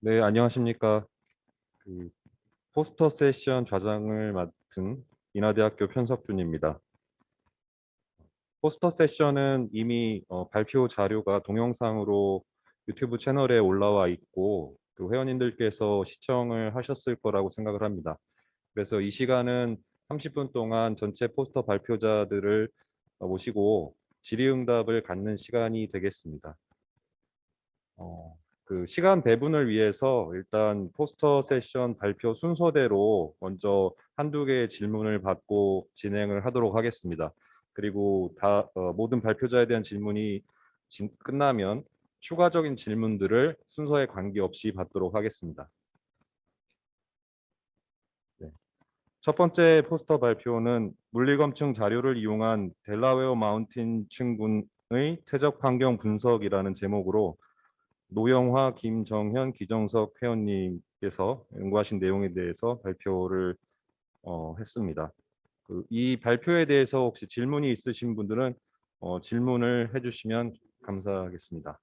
네, 안녕하십니까. 그 포스터 세션 좌장을 맡은 인하대학교 편석준입니다. 포스터 세션은 이미 발표 자료가 동영상으로 유튜브 채널에 올라와 있고 그 회원님들께서 시청을 하셨을 거라고 생각을 합니다. 그래서 이 시간은 30분 동안 전체 포스터 발표자들을 모시고 질의응답을 갖는 시간이 되겠습니다. 그 시간 배분을 위해서 일단 포스터 세션 발표 순서대로 먼저 한두 개의 질문을 받고 진행을 하도록 하겠습니다. 그리고 모든 발표자에 대한 질문이 끝나면 추가적인 질문들을 순서에 관계없이 받도록 하겠습니다. 네. 첫 번째 포스터 발표는 물리검증 자료를 이용한 델라웨어 마운틴 층군의 퇴적 환경 분석이라는 제목으로 노영화, 김정현, 기정석 회원님께서 연구하신 내용에 대해서 발표를 했습니다. 이 발표에 대해서 혹시 질문이 있으신 분들은 질문을 해주시면 감사하겠습니다.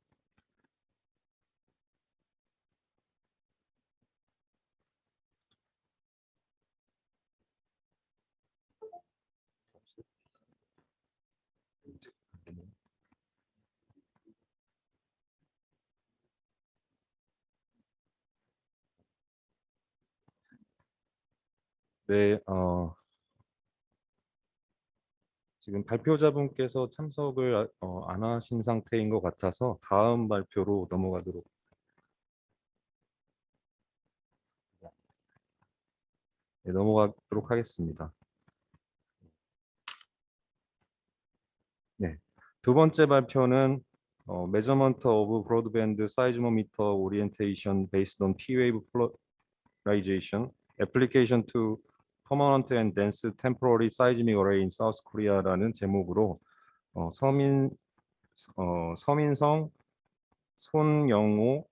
네, 지금 발표자분께서 참석을 안 하신 상태인 것 같아서 다음 발표로 넘어가도록 하겠습니다. 네, 두 번째 발표는 Measurement of Broadband Seismometer Orientation Based on P-Wave Polarization Application to Permanent and Dense Temporary Seismic Array in South Korea라는 제목으로 서민성, 손영호,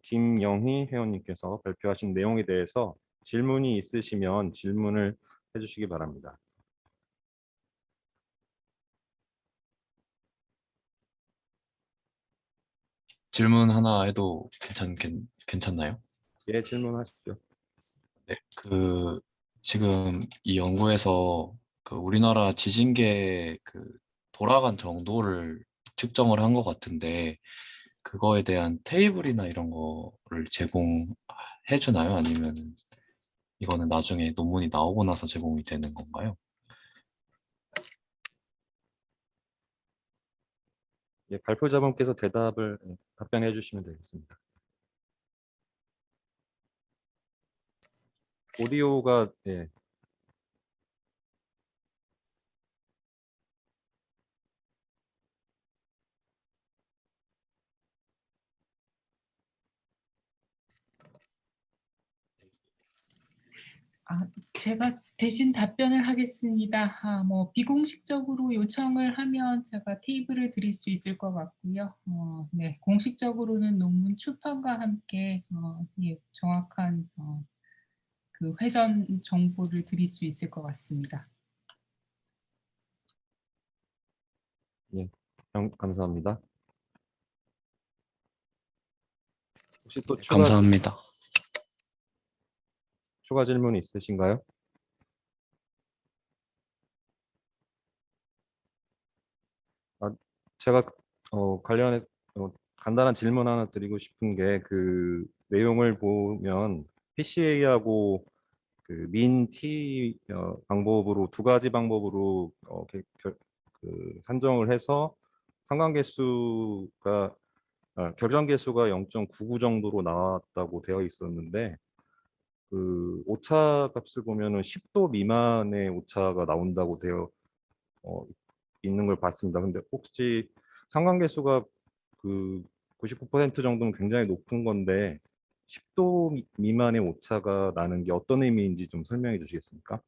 김영희 회원님께서 발표하신 내용에 대해서 질문이 있으시면 질문을 해주시기 바랍니다. 질문 하나 해도 괜찮나요? 예, 질문하십시오. 네, 지금 이 연구에서 우리나라 지진계 돌아간 정도를 측정을 한 것 같은데 그거에 대한 테이블이나 이런 거를 제공해 주나요? 아니면 이거는 나중에 논문이 나오고 나서 제공이 되는 건가요? 예, 발표자분께서 답변해 주시면 되겠습니다. 오디오가 예, 제가 대신 답변을 하겠습니다. 비공식적으로 요청을 하면 제가 테이블을 드릴 수 있을 것 같고요. 네, 공식적으로는 논문 출판과 함께 예, 정확한 그 회전 정보를 드릴 수 있을 것 같습니다. 예, 감사합니다. 혹시 또 감사합니다. 추가 질문이 있으신가요? 제가 관련해서 간단한 질문 하나 드리고 싶은 게 그 내용을 보면 PCA하고 그 min-t 방법으로 두 가지 방법으로 산정을 해서 상관계수가 결정계수가 0.99 정도로 나왔다고 되어 있었는데 그 오차 값을 보면은 10도 미만의 오차가 나온다고 되어 있는 걸 봤습니다. 근데 혹시 상관계수가 그 99% 정도는 굉장히 높은 건데 10도 미만의 오차가 나는 게 어떤 의미인지 좀 설명해 주시겠습니까?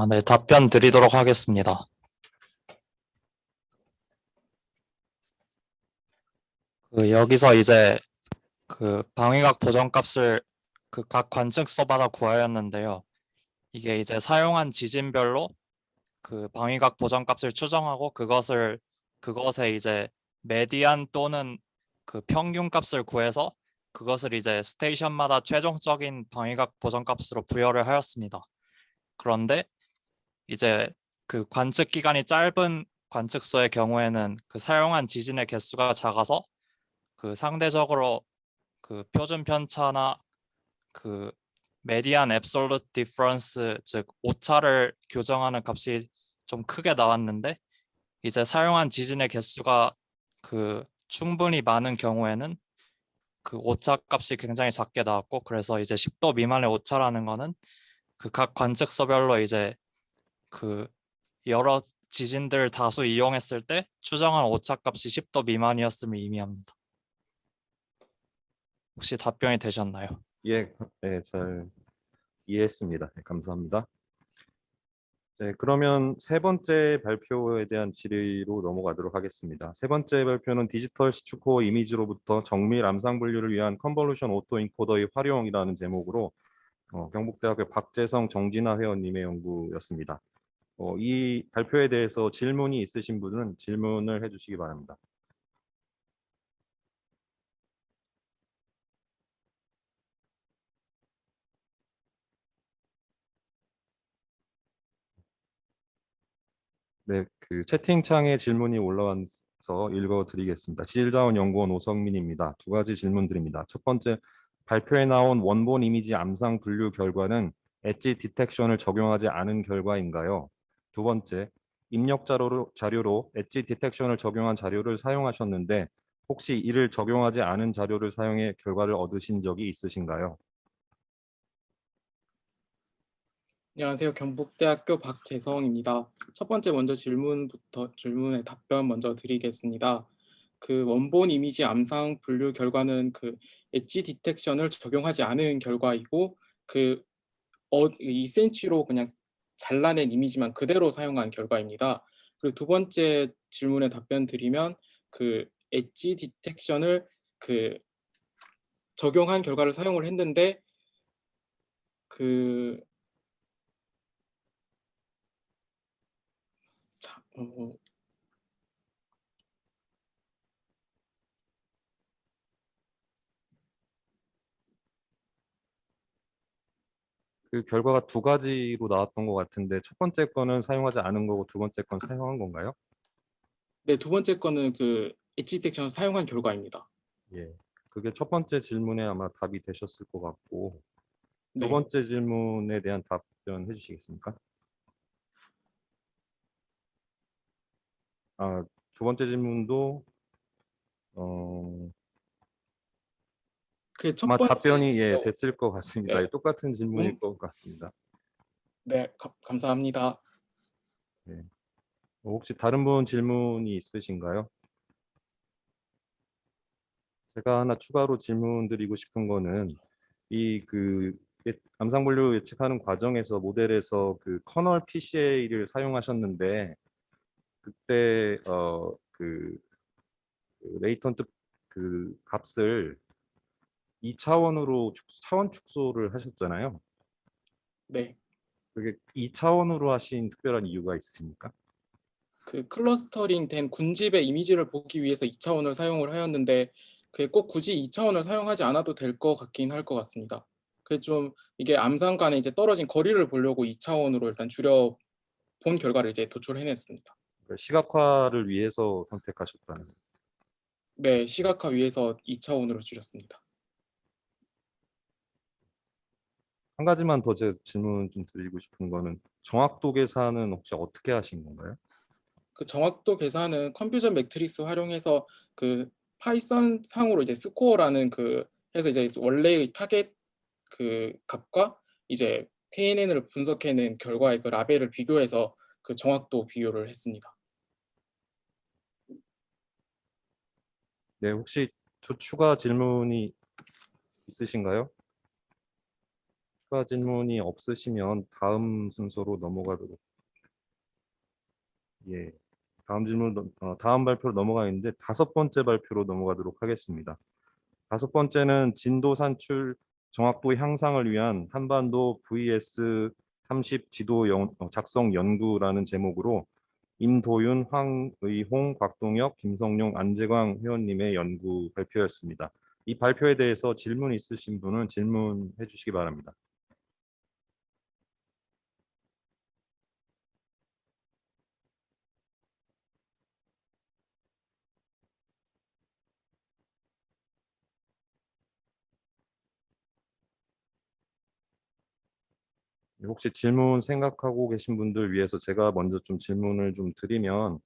네, 답변 드리도록 하겠습니다. 여기서 이제 방위각 보정값을 각 관측 써받아 구하였는데요. 이게 이제 사용한 지진별로 방위각 보정값을 추정하고 그것에 이제 메디안 또는 그 평균 값을 구해서 그것을 이제 스테이션마다 최종적인 방위각 보정값으로 부여를 하였습니다. 그런데 이제 그 관측 기간이 짧은 관측소의 경우에는 그 사용한 지진의 개수가 작아서 그 상대적으로 그 표준 편차나 그 메디안 앱솔루트 디퍼런스, 즉 오차를 규정하는 값이 좀 크게 나왔는데, 이제 사용한 지진의 개수가 그 충분히 많은 경우에는 그 오차 값이 굉장히 작게 나왔고, 그래서 이제 10도 미만의 오차라는 거는 그 각 관측소별로 이제 그 여러 지진들 다수 이용했을 때 추정한 오차 값이 10도 미만이었음을 의미합니다. 혹시 답변이 되셨나요? 예, 잘 이해했습니다. 네, 감사합니다. 네, 그러면 세 번째 발표에 대한 질의로 넘어가도록 하겠습니다. 세 번째 발표는 디지털 시추코어 이미지로부터 정밀 암상 분류를 위한 컨볼루션 오토 인코더의 활용이라는 제목으로 경북대학교 박재성 정진아 회원님의 연구였습니다. 이 발표에 대해서 질문이 있으신 분은 질문을 해주시기 바랍니다. 네, 그 채팅창에 질문이 올라와서 읽어드리겠습니다. 지질다운 연구원 오성민입니다. 두 가지 질문 드립니다. 첫 번째, 발표에 나온 원본 이미지 암상 분류 결과는 엣지 디텍션을 적용하지 않은 결과인가요? 두 번째, 입력 자료로 엣지 디텍션을 적용한 자료를 사용하셨는데 혹시 이를 적용하지 않은 자료를 사용해 결과를 얻으신 적이 있으신가요? 안녕하세요. 경북대학교 박재성입니다. 첫 번째 먼저 질문에 답변 먼저 드리겠습니다. 그 원본 이미지 암상 분류 결과는 그 엣지 디텍션을 적용하지 않은 결과이고, 그 2cm로 그냥 잘라낸 이미지만 그대로 사용한 결과입니다. 그리고 두 번째 질문에 답변 드리면, 그 엣지 디텍션을 그 적용한 결과를 사용을 했는데, 그 그 결과가 두 가지로 나왔던 것 같은데 첫 번째 거는 사용하지 않은 거고 두 번째 건 사용한 건가요? 네, 두 번째 거는 그 엣지 디텍션 사용한 결과입니다. 예, 그게 첫 번째 질문에 아마 답이 되셨을 것 같고 두 네. 번째 질문에 대한 답변 해주시겠습니까? 두 번째 질문도 그 첫 아마 번째 답변이 됐을 것 같습니다. 네. 똑같은 질문일 것 같습니다. 네, 감사합니다. 네. 혹시 다른 분 질문이 있으신가요? 제가 하나 추가로 질문 드리고 싶은 거는 암상 분류 예측하는 과정에서 모델에서 그 커널 PCA를 사용하셨는데 그때 레이턴트 그 값을 2차원으로 차원 축소를 하셨잖아요. 네. 그게 2차원으로 하신 특별한 이유가 있으십니까? 그 클러스터링 된 군집의 이미지를 보기 위해서 2차원을 사용을 하였는데, 그게 꼭 굳이 2차원을 사용하지 않아도 될 것 같긴 할 것 같습니다. 그래서 좀 이게 암상 간에 이제 떨어진 거리를 보려고 2차원으로 일단 줄여 본 결과를 이제 도출해냈습니다. 그러니까 시각화를 위해서 선택하셨다는. 네, 시각화 위해서 2차원으로 줄였습니다. 한 가지만 더 제 질문 좀 드리고 싶은 거는 정확도 계산은 혹시 어떻게 하신 건가요? 그 정확도 계산은 컴퓨전 매트릭스 활용해서 그 파이썬 상으로 이제 스코어라는 그 해서 이제 원래의 타겟 그 값과 이제 KNN을 분석해낸 결과의 그 라벨을 비교해서 그 정확도 비교를 했습니다. 네, 혹시 추가 질문이 있으신가요? 추가 질문이 없으시면 다음 순서로 넘어가도록. 예, 다음 발표로 넘어가는데 다섯 번째 발표로 넘어가도록 하겠습니다. 다섯 번째는 진도 산출 정확도 향상을 위한 한반도 VS30 지도 작성 연구라는 제목으로 임도윤, 황의홍, 곽동혁, 김성용, 안재광 회원님의 연구 발표였습니다. 이 발표에 대해서 질문 있으신 분은 질문해 주시기 바랍니다. 혹시 질문 생각하고 계신 분들 위해서 제가 먼저 좀 질문을 좀 드리면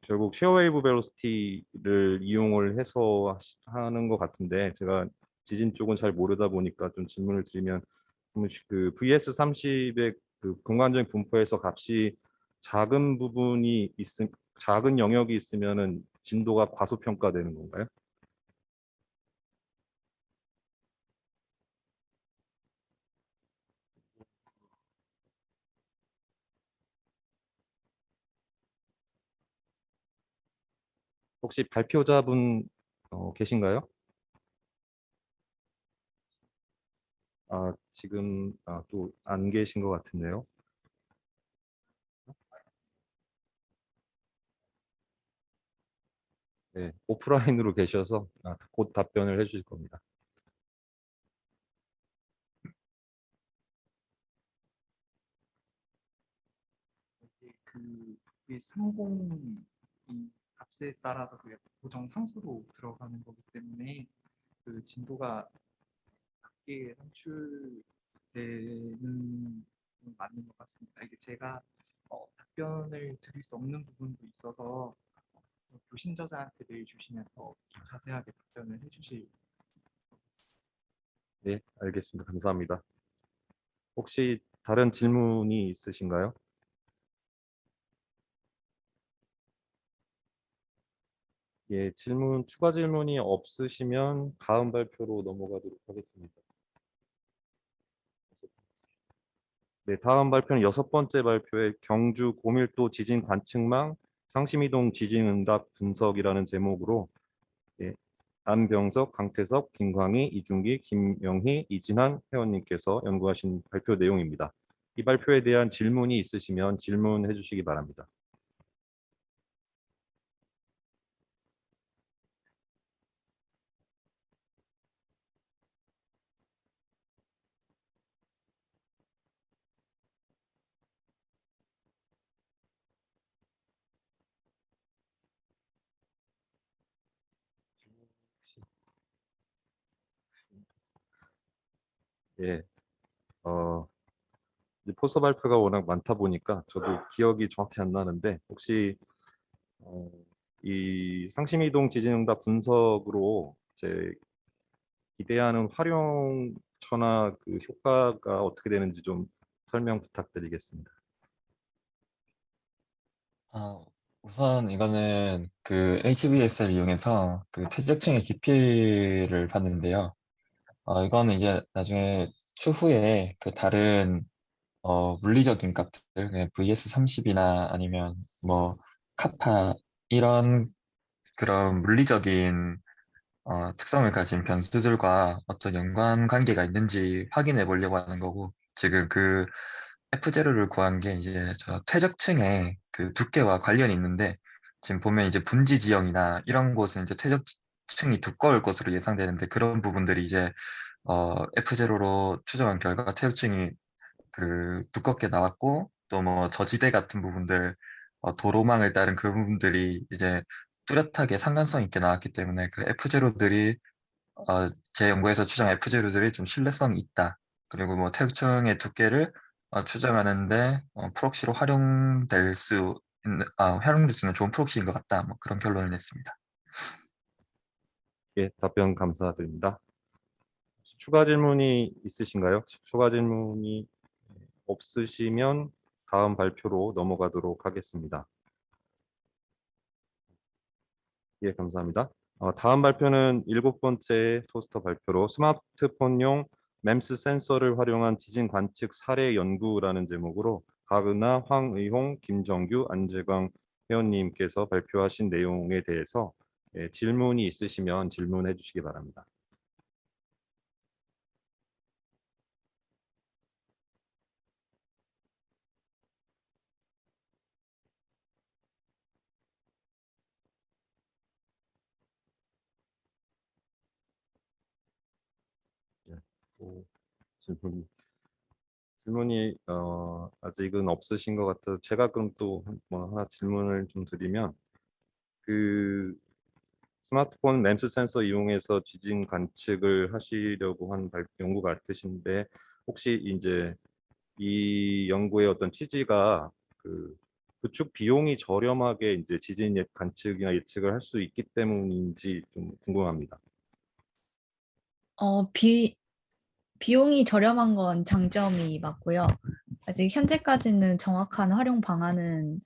결국 쉐어웨이브 벨로시티를 이용을 해서 하는 것 같은데 제가 지진 쪽은 잘 모르다 보니까 좀 질문을 드리면 그 VS30의 그 공간적인 분포에서 값이 작은 부분이 작은 영역이 있으면은 진도가 과소평가되는 건가요? 혹시 발표자분 계신가요? 지금 또 안 계신 것 같은데요. 네, 오프라인으로 계셔서 곧 답변을 해주실 겁니다. 그 V30 이 값에 따라서 그 고정 상수로 들어가는 거기 때문에 그 진도가 낮게 산출되는 건 맞는 것 같습니다. 이게 제가 답변을 드릴 수 없는 부분도 있어서 교신 저자한테 메일 주시면서 자세하게 답변을 해주실. 네, 알겠습니다. 감사합니다. 혹시 다른 질문이 있으신가요? 예, 추가 질문이 없으시면 다음 발표로 넘어가도록 하겠습니다. 네, 다음 발표는 6번째 발표의 경주 고밀도 지진 관측망 상심이동 지진응답 분석이라는 제목으로 예, 안병석, 강태석, 김광희, 이준기, 김영희, 이진한 회원님께서 연구하신 발표 내용입니다. 이 발표에 대한 질문이 있으시면 질문해 주시기 바랍니다. 예, 이제 포스터 발표가 워낙 많다 보니까 저도 기억이 정확히 안 나는데 혹시 어, 이 상심이동 지진응답 분석으로 이제 기대하는 활용처나 그 효과가 어떻게 되는지 좀 설명 부탁드리겠습니다. 우선 이거는 그 HBS를 이용해서 그 퇴적층의 깊이를 봤는데요. 이거는 이제 나중에 추후에 그 다른 물리적인 값들, VS30이나 아니면 뭐 카파 이런 그런 물리적인 특성을 가진 변수들과 어떤 연관 관계가 있는지 확인해 보려고 하는 거고, 지금 그 F0를 구한 게 이제 저 퇴적층의 그 두께와 관련이 있는데, 지금 보면 이제 분지 지형이나 이런 곳은 이제 퇴적층이 두꺼울 것으로 예상되는데, 그런 부분들이 이제 F0로 추정한 결과 퇴적층이 그 두껍게 나왔고, 또 뭐 저지대 같은 부분들, 도로망을 따른 그 부분들이 이제 뚜렷하게 상관성 있게 나왔기 때문에 그 F0들이 제 연구에서 추정 F0들이 좀 신뢰성이 있다. 그리고 뭐 태극층의 두께를 추정하는데 프록시로 활용될 수 있는 좋은 프록시인 것 같다. 뭐 그런 결론을 냈습니다. 예, 답변 감사드립니다. 추가 질문이 있으신가요? 추가 질문이 없으시면 다음 발표로 넘어가도록 하겠습니다. 예, 감사합니다. 다음 발표는 7번째 토스터 발표로 스마트폰용 MEMS 센서를 활용한 지진 관측 사례 연구라는 제목으로 박은하, 황의홍, 김정규, 안재광 회원님께서 발표하신 내용에 대해서 질문이 있으시면 질문해 주시기 바랍니다. 또 질문이 아직은 없으신 것 같아서 제가 그럼 또 뭐 하나 질문을 좀 드리면 그 스마트폰 램스 센서 이용해서 지진 관측을 하시려고 한 연구 같으신데 혹시 이제 이 연구의 어떤 취지가 그 구축 비용이 저렴하게 이제 지진 관측이나 예측을 할 수 있기 때문인지 좀 궁금합니다. 비용이 저렴한 건 장점이 맞고요. 아직 현재까지는 정확한 활용 방안은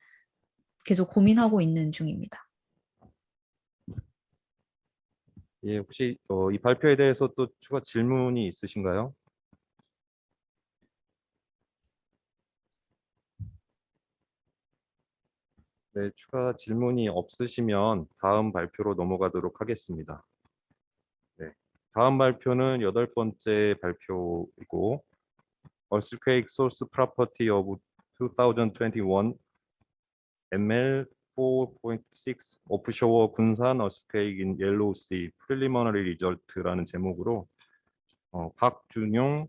계속 고민하고 있는 중입니다. 예, 혹시 이 발표에 대해서 또 추가 질문이 있으신가요? 네, 추가 질문이 없으시면 다음 발표로 넘어가도록 하겠습니다. 네, 다음 발표는 8번째 발표이고 Earthquake Source Property of 2021 ML 4.6 Offshore 군산 Earthquake in Yellow Sea Preliminary Result라는 제목으로 박준용,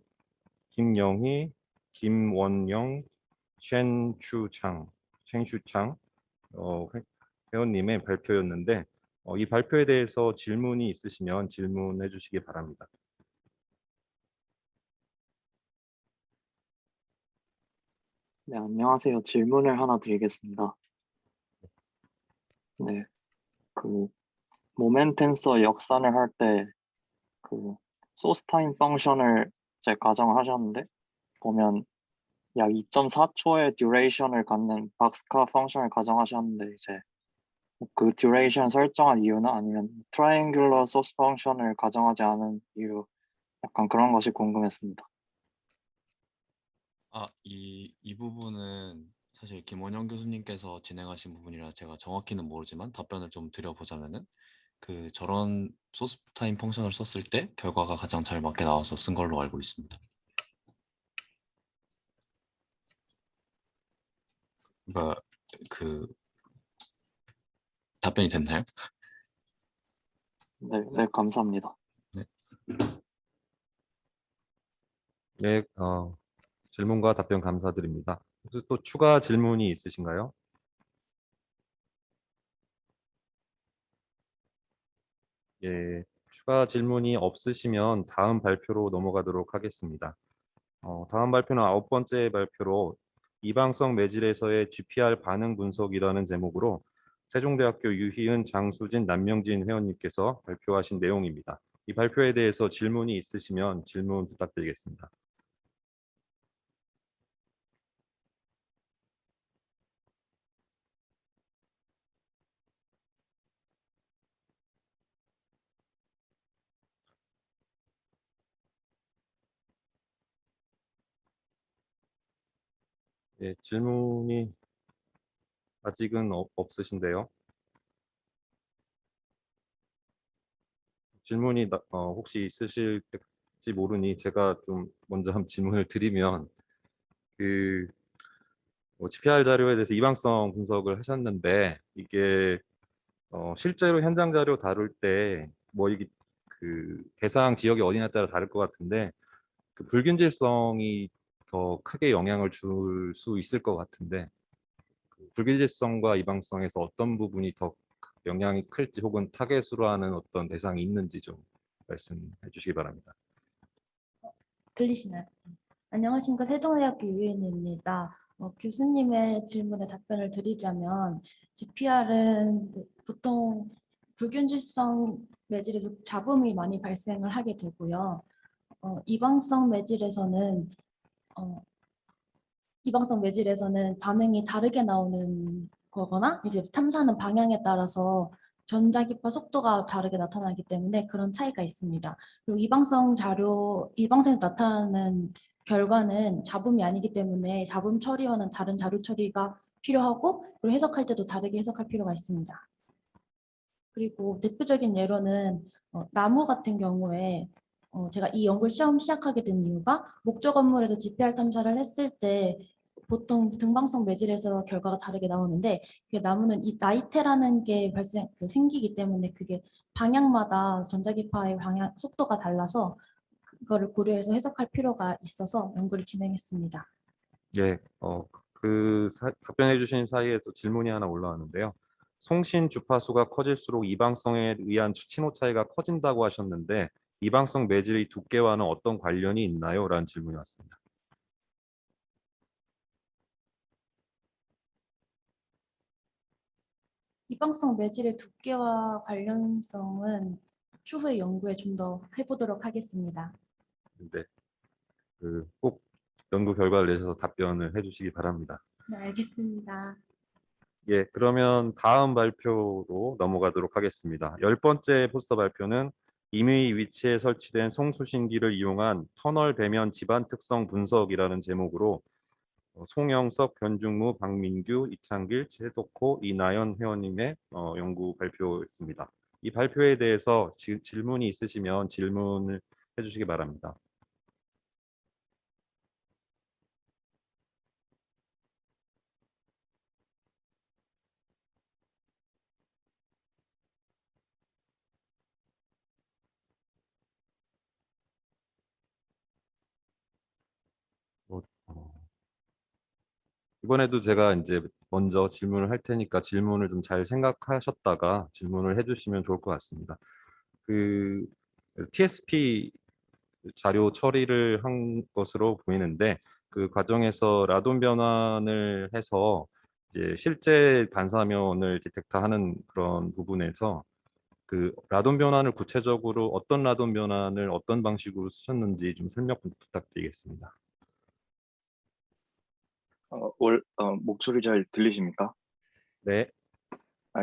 김영희, 김원영, 쉔슈창 회원님의 발표였는데 이 발표에 대해서 질문이 있으시면 질문해 주시기 바랍니다. 네, 안녕하세요. 질문을 하나 드리겠습니다. 네, 그 모멘 텐서 역산을 할 때 그 소스 타임 펑션을 이제 가정하셨는데 보면 약 2.4초의 듀레이션을 갖는 박스카 펑션을 가정하셨는데 이제 그 듀레이션 설정한 이유는 아니면 트라이앵귤러 소스 펑션을 가정하지 않은 이유 약간 그런 것이 궁금했습니다. 이 부분은 사실 김원영 교수님께서 진행하신 부분이라 제가 정확히는 모르지만 답변을 좀 드려보자면은 저런 소스 타임 펑션을 썼을 때 결과가 가장 잘 맞게 나와서 쓴 걸로 알고 있습니다. 그러니까 답변이 됐나요? 네, 감사합니다. 네, 질문과 답변 감사드립니다. 혹시 또 추가 질문이 있으신가요? 예, 추가 질문이 없으시면 다음 발표로 넘어가도록 하겠습니다. 다음 발표는 9번째 발표로 이방성 매질에서의 GPR 반응 분석이라는 제목으로 세종대학교 유희은, 장수진, 남명진 회원님께서 발표하신 내용입니다. 이 발표에 대해서 질문이 있으시면 질문 부탁드리겠습니다. 예, 질문이 아직은 없으신데요. 질문이 혹시 있으실지 모르니 제가 좀 먼저 한번 질문을 드리면 GPR 자료에 대해서 이방성 분석을 하셨는데 이게 실제로 현장 자료 다룰 때 뭐 이게 대상 지역이 어디냐에 따라 다를 것 같은데 불균질성이 더 크게 영향을 줄 수 있을 것 같은데 불균질성과 이방성에서 어떤 부분이 더 영향이 클지 혹은 타겟으로 하는 어떤 대상이 있는지 좀 말씀해 주시기 바랍니다. 들리시나요? 안녕하십니까. 세종대학교 유인입니다. 교수님의 질문에 답변을 드리자면 GPR은 보통 불균질성 매질에서 잡음이 많이 발생을 하게 되고요. 이방성 매질에서는 반응이 다르게 나오는 거거나 이제 탐사하는 방향에 따라서 전자기파 속도가 다르게 나타나기 때문에 그런 차이가 있습니다. 그리고 이방성에서 나타나는 결과는 잡음이 아니기 때문에 잡음 처리와는 다른 자료 처리가 필요하고 그리고 해석할 때도 다르게 해석할 필요가 있습니다. 그리고 대표적인 예로는 나무 같은 경우에 제가 이 연구를 시작하게 된 이유가 목적 건물에서 GPR 탐사를 했을 때 보통 등방성 매질에서 결과가 다르게 나오는데 나무는 이 나이테라는 게 생기기 때문에 그게 방향마다 전자기파의 방향 속도가 달라서 그거를 고려해서 해석할 필요가 있어서 연구를 진행했습니다. 예, 답변해 주신 사이에 또 질문이 하나 올라왔는데요. 송신 주파수가 커질수록 이방성에 의한 신호 차이가 커진다고 하셨는데 이방성 매질의 두께와는 어떤 관련이 있나요? 라는 질문이 왔습니다. 이방성 매질의 두께와 관련성은 추후에 연구에 좀 더 해보도록 하겠습니다. 네, 꼭 연구 결과를 내셔서 답변을 해주시기 바랍니다. 네, 알겠습니다. 예, 그러면 다음 발표로 넘어가도록 하겠습니다. 10번째 포스터 발표는 임의 위치에 설치된 송수신기를 이용한 터널 배면 집안 특성 분석이라는 제목으로 송영석, 변중무, 박민규, 이창길, 최덕호, 이나연 회원님의 연구 발표였습니다. 이 발표에 대해서 질문이 있으시면 질문을 해주시기 바랍니다. 이번에도 제가 이제 먼저 질문을 할 테니까 질문을 좀 잘 생각하셨다가 질문을 해주시면 좋을 것 같습니다. TSP 자료 처리를 한 것으로 보이는데 그 과정에서 라돈 변환을 해서 이제 실제 반사면을 디텍트하는 그런 부분에서 그 라돈 변환을 구체적으로 어떤 라돈 변환을 어떤 방식으로 쓰셨는지 좀 설명 부탁드리겠습니다. 목소리 잘 들리십니까? 네.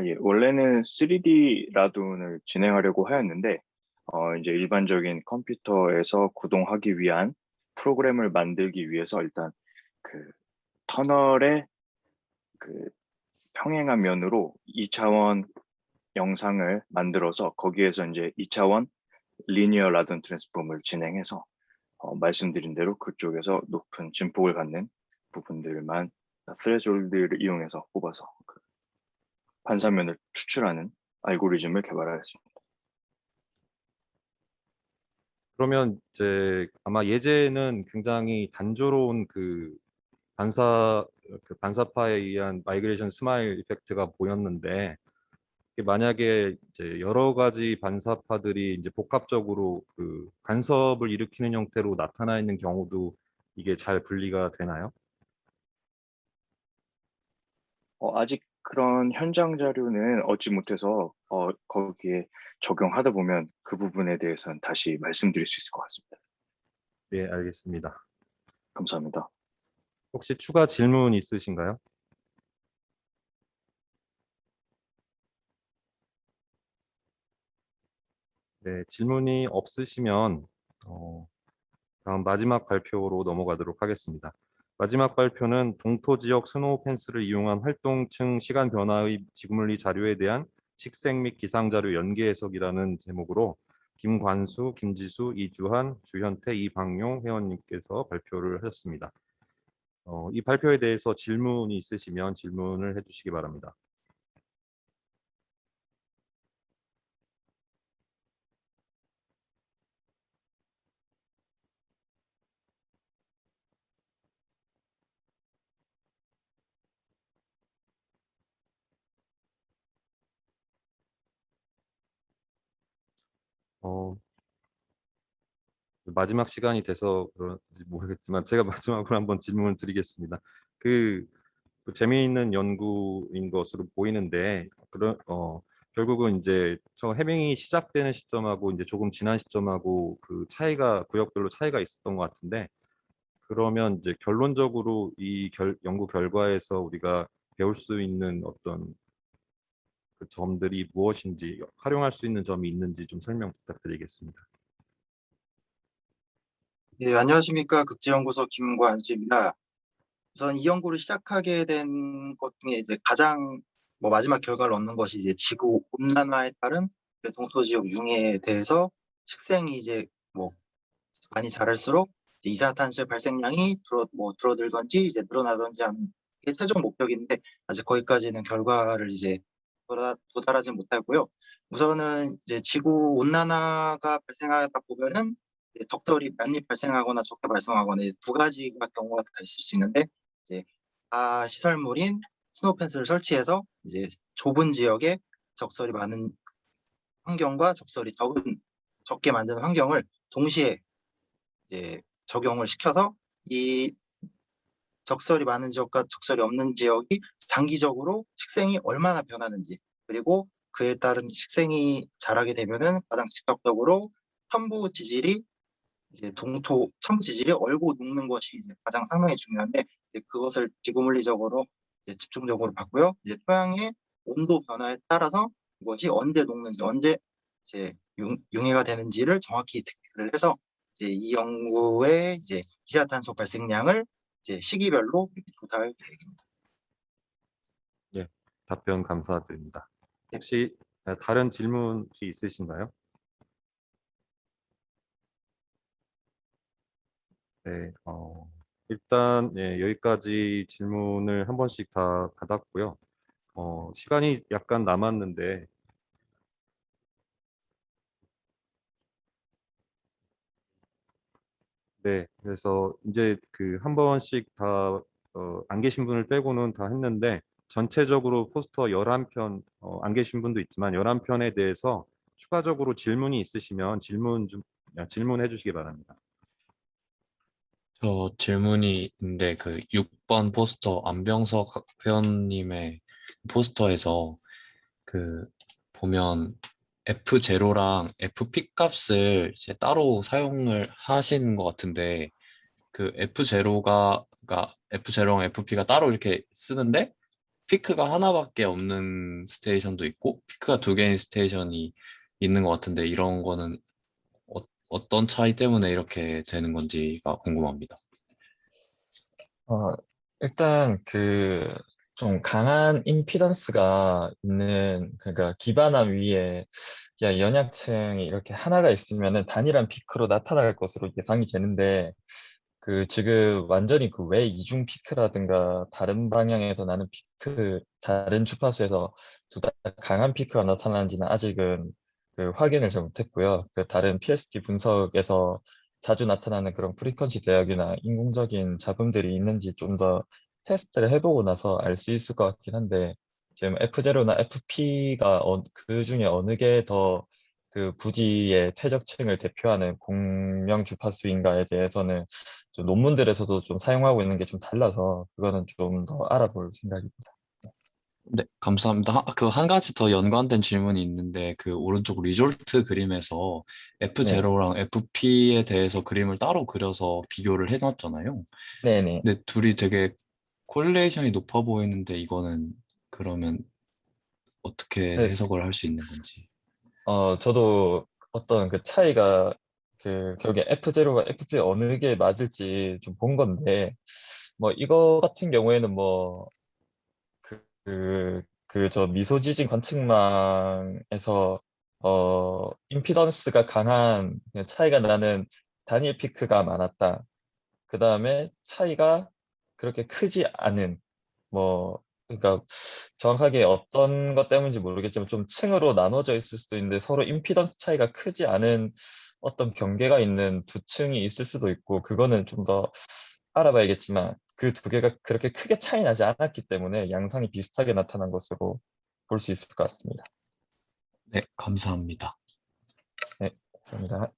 예. 원래는 3D 라둔을 진행하려고 하였는데, 이제 일반적인 컴퓨터에서 구동하기 위한 프로그램을 만들기 위해서 일단 그 터널의 그 평행한 면으로 2차원 영상을 만들어서 거기에서 이제 2차원 리니어 라둔 트랜스폼을 진행해서 말씀드린 대로 그쪽에서 높은 진폭을 갖는 부분들만 스레졸드를 이용해서 뽑아서 그 반사면을 추출하는 알고리즘을 개발하였습니다. 그러면 이제 아마 예제는 굉장히 단조로운 그 반사파에 의한 마이그레이션 스마일 이펙트가 보였는데 만약에 이제 여러 가지 반사파들이 이제 복합적으로 그 간섭을 일으키는 형태로 나타나 있는 경우도 이게 잘 분리가 되나요? 아직 그런 현장 자료는 얻지 못해서 거기에 적용하다 보면 그 부분에 대해서는 다시 말씀드릴 수 있을 것 같습니다. 네, 알겠습니다. 감사합니다. 혹시 추가 질문 있으신가요? 네, 질문이 없으시면 다음 마지막 발표로 넘어가도록 하겠습니다. 마지막 발표는 동토 지역 스노우 펜스를 이용한 활동층 시간 변화의 지구물리 자료에 대한 식생 및 기상 자료 연계 해석이라는 제목으로 김관수, 김지수, 이주한, 주현태, 이방용 회원님께서 발표를 하셨습니다. 이 발표에 대해서 질문이 있으시면 질문을 해주시기 바랍니다. 마지막 시간이 돼서 그런지 모르겠지만 제가 마지막으로 한번 질문을 드리겠습니다. 그 재미있는 연구인 것으로 보이는데 결국은 이제 저 해밍이 시작되는 시점하고 이제 조금 지난 시점하고 그 차이가 구역별로 차이가 있었던 것 같은데 그러면 이제 결론적으로 이 연구 결과에서 우리가 배울 수 있는 어떤 그 점들이 무엇인지 활용할 수 있는 점이 있는지 좀 설명 부탁드리겠습니다. 예, 안녕하십니까. 극지연구소 김관수입니다. 우선 이 연구를 시작하게 된 것 중에 이제 가장 마지막 결과를 얻는 것이 이제 지구 온난화에 따른 동토 지역 융해에 대해서 식생이 이제 많이 자랄수록 이제 이산화탄소의 발생량이 줄어들든지 이제 늘어나든지 하는 게 최종 목적인데 아직 거기까지는 결과를 이제 도달하지 못하고요. 우선은 이제 지구 온난화가 발생하다 보면은 적절히 많이 발생하거나 적게 발생하거나 이제 두 가지가 경우가 다 있을 수 있는데 이제 시설물인 스노우 펜스를 설치해서 이제 좁은 지역에 적설이 많은 환경과 적설이 적게 만드는 환경을 동시에 이제 적용을 시켜서 이 적설이 많은 지역과 적설이 없는 지역이 장기적으로 식생이 얼마나 변하는지, 그리고 그에 따른 식생이 자라게 되면은 가장 직접적으로 첨부 지질이 이제 첨부 지질이 얼고 녹는 것이 이제 가장 상당히 중요한데, 이제 그것을 지구물리적으로 이제 집중적으로 봤고요. 이제 토양의 온도 변화에 따라서 이것이 언제 녹는지, 언제 이제 융해가 되는지를 정확히 특별을 해서 이제 이 연구의 이제 이산화탄소 발생량을 이제 시기별로 이렇게 조사할 계획입니다. 예, 답변 감사드립니다. 혹시 다른 질문 혹시 있으신가요? 네, 일단 여기까지 질문을 한 번씩 다 받았고요. 시간이 약간 남았는데 네, 그래서 이제 그 한 번씩 다 안 계신 분을 빼고는 다 했는데 전체적으로 포스터 11편 안 계신 분도 있지만 11편에 대해서 추가적으로 질문이 있으시면 질문해 주시기 바랍니다. 저 질문이 있는데 그 6번 포스터 안병석 회원님의 포스터에서 그 보면 F0랑 FP 값을 이제 따로 사용을 하시는 것 같은데 그 F0가 그러니까 F0랑 FP가 따로 이렇게 쓰는데 피크가 하나밖에 없는 스테이션도 있고 피크가 두 개인 스테이션이 있는 것 같은데 이런 거는 어떤 차이 때문에 이렇게 되는 건지가 궁금합니다. 일단 그 좀 강한 임피던스가 있는, 그러니까 기반함 위에 그냥 연약층이 이렇게 하나가 있으면은 단일한 피크로 나타날 것으로 예상이 되는데, 그 지금 완전히 그 외 이중 피크라든가 다른 방향에서 나는 피크, 다른 주파수에서 두 다 강한 피크가 나타나는지는 아직은 그 확인을 잘 못했고요. 그 다른 PST 분석에서 자주 나타나는 그런 프리퀀시 대역이나 인공적인 잡음들이 있는지 좀 더 테스트를 해보고 나서 알 수 있을 것 같긴 한데, 지금 F0나 FP가 그 중에 어느 게 더 그 부지의 최적층을 대표하는 공명 주파수인가에 대해서는 좀 논문들에서도 좀 사용하고 있는 게 좀 달라서 그거는 좀 더 알아볼 생각입니다. 네, 감사합니다. 그 한 가지 더 연관된 질문이 있는데 그 오른쪽 리졸트 그림에서 F0랑 FP에 대해서 그림을 따로 그려서 비교를 해놨잖아요. 네네. 근데 둘이 되게 콜리레이션이 높아 보이는데 이거는 그러면 어떻게 네, 해석을 할 수 있는 건지. 저도 어떤 그 차이가 그 결국에 F0가 FP 어느 게 맞을지 좀 본 건데, 뭐 이거 같은 경우에는 뭐 저 미소지진 관측망에서 임피던스가 강한 차이가 나는 단일 피크가 많았다. 그 다음에 차이가 그렇게 크지 않은, 뭐 그러니까 정확하게 어떤 것 때문인지 모르겠지만 좀 층으로 나눠져 있을 수도 있는데 서로 임피던스 차이가 크지 않은 어떤 경계가 있는 두 층이 있을 수도 있고, 그거는 좀 더 알아봐야겠지만 그 두 개가 그렇게 크게 차이 나지 않았기 때문에 양상이 비슷하게 나타난 것으로 볼 수 있을 것 같습니다. 네, 감사합니다. 네, 감사합니다.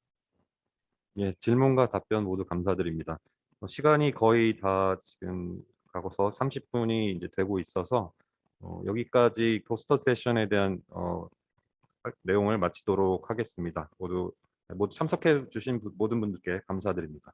예, 질문과 답변 모두 감사드립니다. 시간이 거의 다 지금 가고서 30분이 이제 되고 있어서 여기까지 포스터 세션에 대한 내용을 마치도록 하겠습니다. 모두 참석해 주신 모든 분들께 감사드립니다.